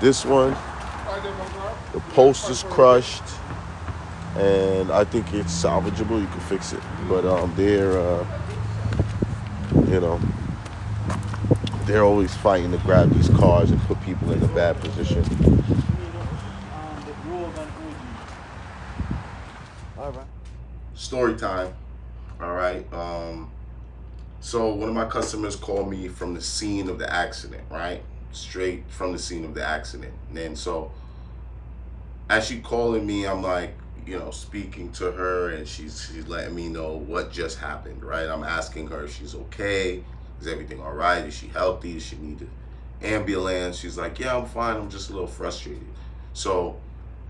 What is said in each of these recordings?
This one, the post is crushed, and I think it's salvageable. You can fix it, but you know, they're always fighting to grab these cars and put people in a bad position. All right. Story time. All right. So one of my customers called me from the scene of the accident, right? Straight from the scene of the accident. And then so as she calling me, I'm like, speaking to her, and she's letting me know what just happened, right? I'm asking her if she's okay. Is everything all right? Is she healthy? Does she need an ambulance? She's like, yeah, I'm fine. I'm just a little frustrated. So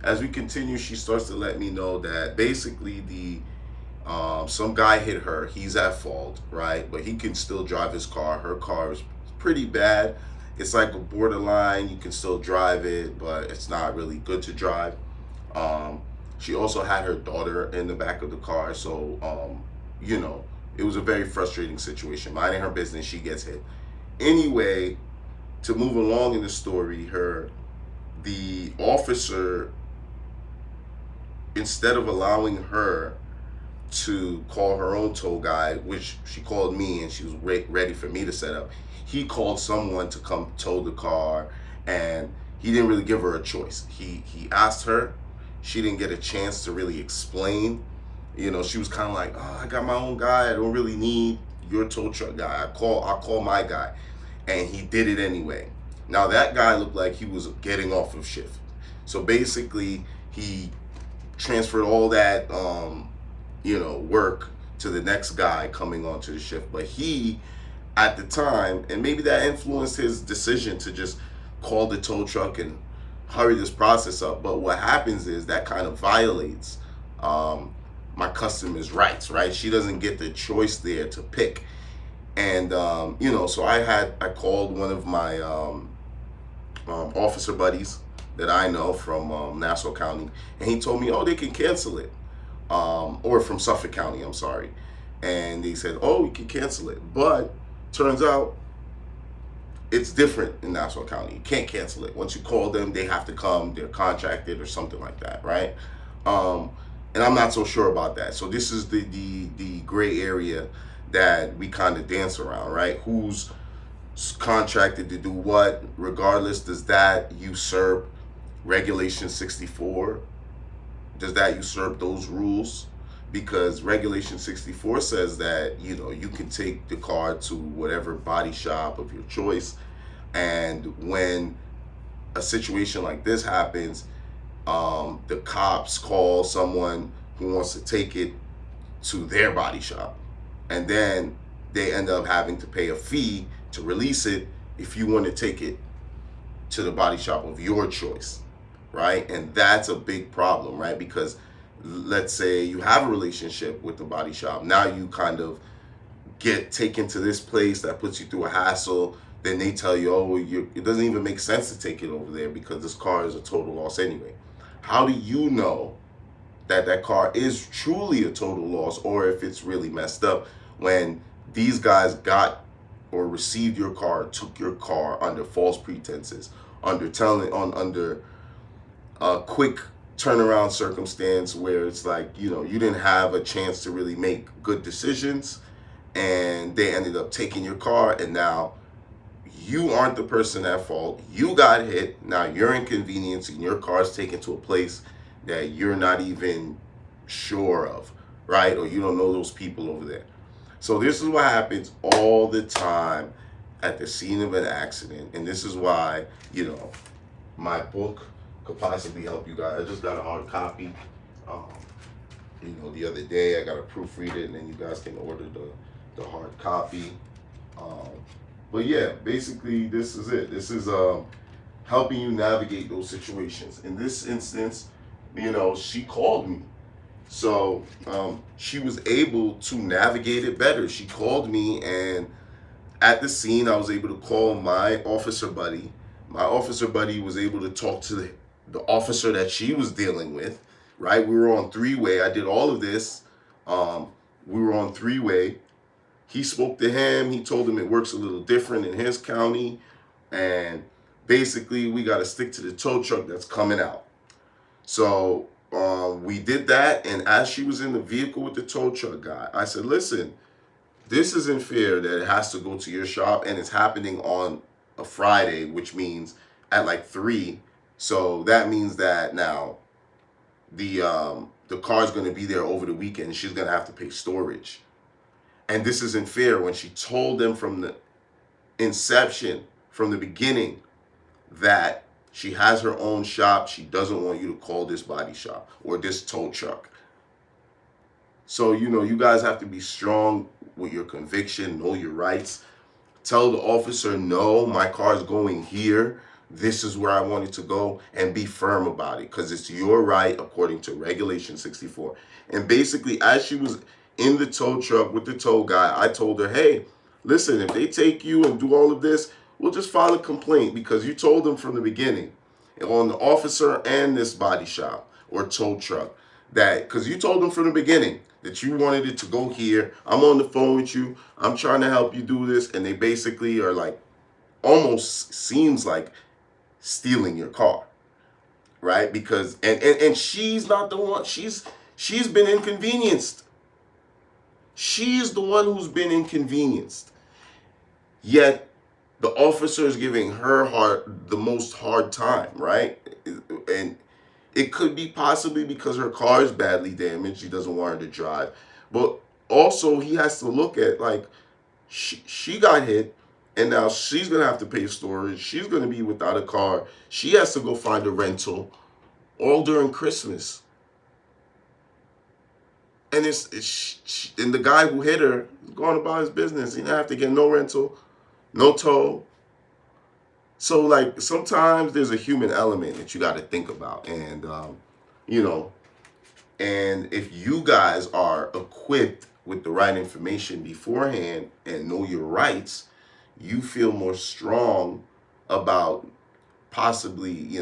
as we continue, she starts to let me know that basically the some guy hit her. He's at fault, right? But he can still drive his car. Her car is pretty bad. It's like a borderline. You can still drive it, but it's not really good to drive. Um, she also had her daughter in the back of the car, so you know, it was a very frustrating situation. Minding her business, she gets hit. Anyway, to move along in the story, the officer, instead of allowing her to call her own tow guy, which she called me and she was ready for me to set up, he called someone to come tow the car, and he didn't really give her a choice. He asked her, she didn't get a chance to really explain. She was kind of like, oh, I got my own guy. I don't really need your tow truck guy. I'll call my guy, and he did it anyway. Now that guy looked like he was getting off of shift, so basically he transferred all that work to the next guy coming onto the shift. But he, at the time, and maybe that influenced his decision to just call the tow truck and hurry this process up. But what happens is that kind of violates my customer's rights, right? She doesn't get the choice there to pick. And so I called one of my officer buddies that I know from Nassau County, and he told me, oh, they can cancel it, or from Suffolk County, I'm sorry. And they said, oh, you can cancel it. But turns out it's different in Nassau County. You can't cancel it. Once you call them, they have to come, they're contracted or something like that, right? And I'm not so sure about that. So this is the gray area that we kind of dance around, right? Who's contracted to do what? Regardless, does that usurp Regulation 64? Does that usurp those rules? Because Regulation 64 says that you can take the car to whatever body shop of your choice, and when a situation like this happens, the cops call someone who wants to take it to their body shop, and then they end up having to pay a fee to release it if you want to take it to the body shop of your choice, right? And that's a big problem, right? Because let's say you have a relationship with the body shop. Now you kind of get taken to this place that puts you through a hassle. Then they tell you, oh, it doesn't even make sense to take it over there because this car is a total loss anyway. How do you know that that car is truly a total loss, or if it's really messed up, when these guys got or received your car, took your car under false pretenses, under a quick turnaround circumstance where it's like, you didn't have a chance to really make good decisions, and they ended up taking your car, and now you aren't the person at fault. You got hit. Now you're inconvenienced, and your car's taken to a place that you're not even sure of, right? Or you don't know those people over there. So this is what happens all the time at the scene of an accident. And this is why, my book could possibly help you guys. I just got a hard copy. Um, the other day I got to proofread it, and then you guys can order the hard copy. Um, but yeah, basically this is it. This is helping you navigate those situations. In this instance, she called me. So she was able to navigate it better. She called me, and at the scene, I was able to call my officer buddy. My officer buddy was able to talk to the officer that she was dealing with, right? We were on three-way. I did all of this. We were on three-way. He spoke to him. He told him it works a little different in his county. And basically we got to stick to the tow truck that's coming out. So we did that, and as she was in the vehicle with the tow truck guy, I said, listen, this isn't fair that it has to go to your shop, and it's happening on a Friday, which means at like 3. So that means that now the car's going to be there over the weekend. She's going to have to pay storage. And this isn't fair when she told them from the inception, from the beginning, that she has her own shop. She doesn't want you to call this body shop or this tow truck. So, you guys have to be strong with your conviction, know your rights. Tell the officer, no, my car's going here. This is where I want it to go, and be firm about it, because it's your right according to Regulation 64. And basically, as she was in the tow truck with the tow guy, I told her, hey, listen, if they take you and do all of this, we'll just file a complaint, because you told them from the beginning, on the officer and this body shop or tow truck, that, because you told them from the beginning that you wanted it to go here. I'm on the phone with you. I'm trying to help you do this. And they basically are like, almost seems like stealing your car, right? Because, and she's not the one. She's been inconvenienced. She's the one who's been inconvenienced. Yet the officer is giving her the most hard time, right? And it could be possibly because her car is badly damaged. He doesn't want her to drive. But also he has to look at, like, she got hit, and now she's going to have to pay storage. She's going to be without a car. She has to go find a rental all during Christmas. And and the guy who hit her is going about his business. He didn't have to get no rental, no tow. So, like, sometimes there's a human element that you got to think about. And, and if you guys are equipped with the right information beforehand and know your rights, you feel more strong about possibly,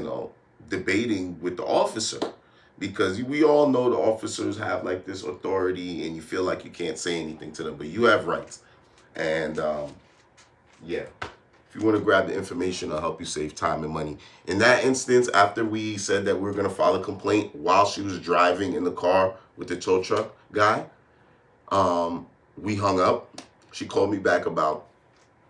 debating with the officer. Because we all know the officers have, like, this authority, and you feel like you can't say anything to them, but you have rights. And, yeah. If you want to grab the information, I'll help you save time and money. In that instance, after we said that we were going to file a complaint while she was driving in the car with the tow truck guy, we hung up. She called me back about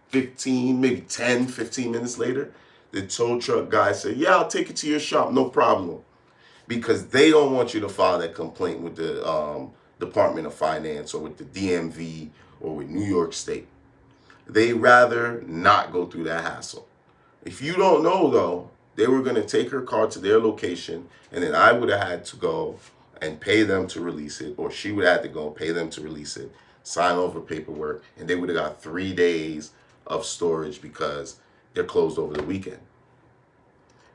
15, maybe 10, 15 minutes later. The tow truck guy said, yeah, I'll take it to your shop, no problem. Because they don't want you to file that complaint with the Department of Finance or with the DMV or with New York State. They rather not go through that hassle. If you don't know, though, they were going to take her car to their location, and then I would have had to go and pay them to release it, or she would have to go pay them to release it, sign over paperwork, and they would have got 3 days of storage because they're closed over the weekend.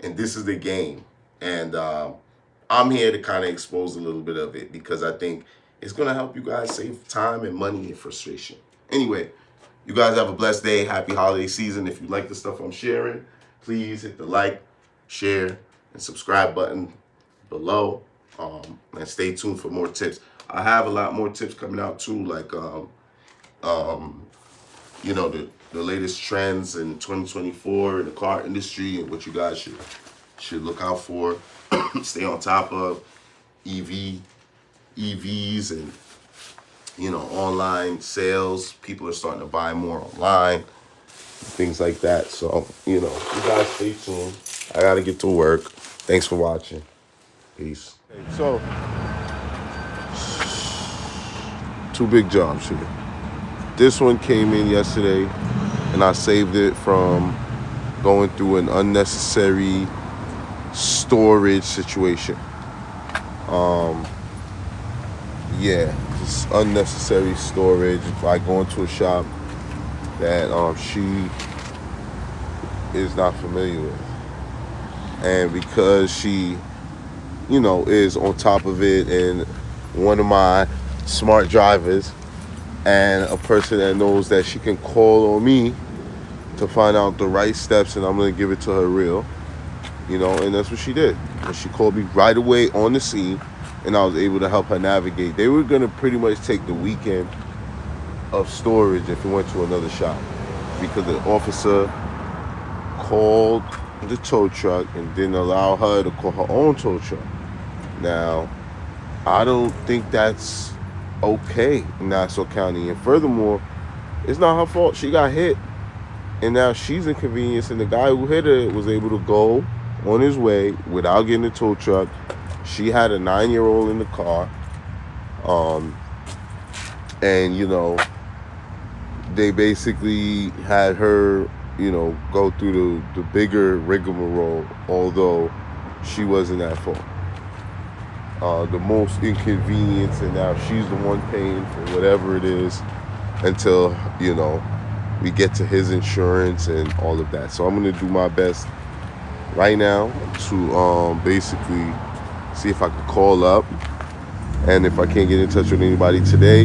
And this is the game. And I'm here to kind of expose a little bit of it, because I think it's going to help you guys save time and money and frustration. Anyway, you guys have a blessed day. Happy holiday season. If you like the stuff I'm sharing, please hit the like, share, and subscribe button below. And stay tuned for more tips. I have a lot more tips coming out too, like the latest trends in 2024 in the car industry, and what you guys should look out for. Stay on top of EVs, and online sales. People are starting to buy more online, things like that. So, you guys stay tuned. I got to get to work. Thanks for watching. Peace. So, 2 big jobs here. This one came in yesterday, and I saved it from going through an unnecessary storage situation. Just unnecessary storage. If I go into a shop that she is not familiar with, and because she is on top of it, and one of my smart drivers, and a person that knows that she can call on me to find out the right steps, and I'm going to give it to her real, and that's what she did. And she called me right away on the scene, and I was able to help her navigate. They were going to pretty much take the weekend of storage if we went to another shop, because the officer called the tow truck and didn't allow her to call her own tow truck. Now, I don't think that's okay in Nassau County. And furthermore, it's not her fault. She got hit, and now she's inconvenienced. And the guy who hit her was able to go on his way without getting a tow truck. She had a 9-year-old in the car, and they basically had her, go through the bigger rigmarole, although she wasn't at fault. The most inconvenience, and now she's the one paying for whatever it is until we get to his insurance and all of that. So I'm gonna do my best right now to basically see if I can call up, and if I can't get in touch with anybody today,